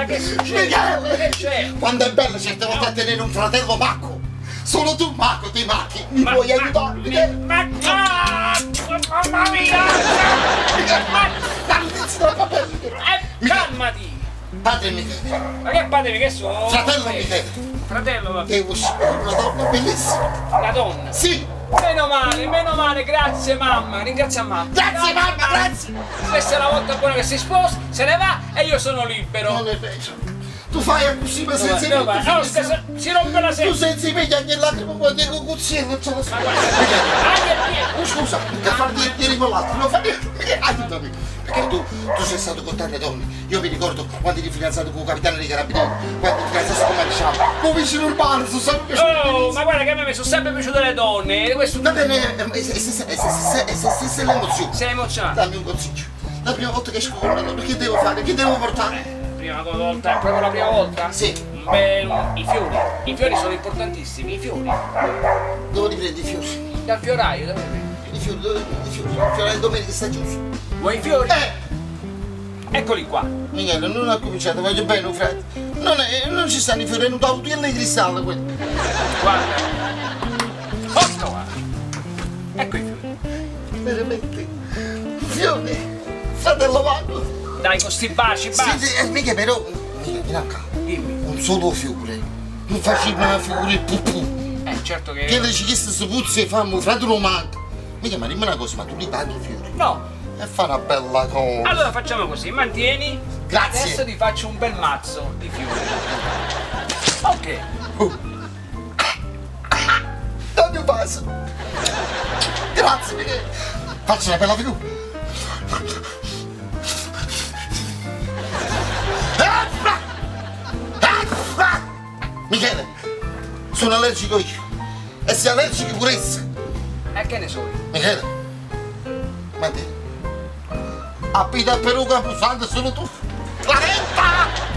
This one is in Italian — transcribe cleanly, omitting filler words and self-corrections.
che succede? Michele! Che c'è? Quando è bello certe volte a tenere un fratello Marco. Solo tu, Marco, ti macchi. Mi puoi aiutare, Michele? Mamma mia! Calmati! Padre Michele. Ma che padre che sono? Fratello Michele. Fratello, va. Devo uscire una donna bellissima. La donna. Sì. Meno male, grazie mamma, ringrazia mamma. Grazie, mamma, grazie. Questa è la volta buona che si sposa, se ne va e io sono libero. Non è vero. Tu fai così, ma senza No, si rompe la tu sera. senza impegni anche lacrime quando dico cuzzino, non ce la Ma so. guarda, Scusa, per farti dire con l'altro, non fa niente, aiutami. Perché tu sei stato con tante donne. Io mi ricordo quando eri fidanzato con il capitano dei carabinieri, quando ti fidanzassi con Maresciallo. Con vicino urbano, sono sempre piaciuto. oh, ma guarda che a me mi sono sempre piaciute le donne. Questo Va bene, se l'emozione. sei emozionato. Dammi un consiglio. La prima volta che esco con una donna, che devo fare? Che devo portare? Prima volta, è proprio la prima volta? Sì. Beh, i fiori. I fiori sono importantissimi, i fiori. Dove li prendi i fiori? Dal fioraio, dove li prendi? I fiori, dove li prendi i fiori? Il fiore è domenica, sta giusto. Vuoi i fiori? Eccoli qua. Michele, non ho cominciato, voglio bene, frate. Non ci stanno i fiori, è venuto autiello di cristallo quello. Guarda. Ecco qua. Ecco i fiori. Veramente. Fiori. Fratello Marco. Dai, con sti baci, basta. Sì, mica però. Mica, Minacca. Dimmi. Un solo fiore. Non facciamo una figura pupù. Certo che... Che le ci chiesto se puzzi e fammo, frate non manca. Mica, ma dimmi una cosa, ma tu li paghi i fiori? No. E fa una bella cosa. Allora facciamo così, mantieni. Grazie. Adesso ti faccio un bel mazzo di fiori. Ok. Dammi un passo. Grazie, Michele. Faccio una bella figura. Michele, sono allergico io. E sei allergico pure essa. E che ne so io? Michele, ma te? Abita a Peruca, Pusante, solo tu. Claretta!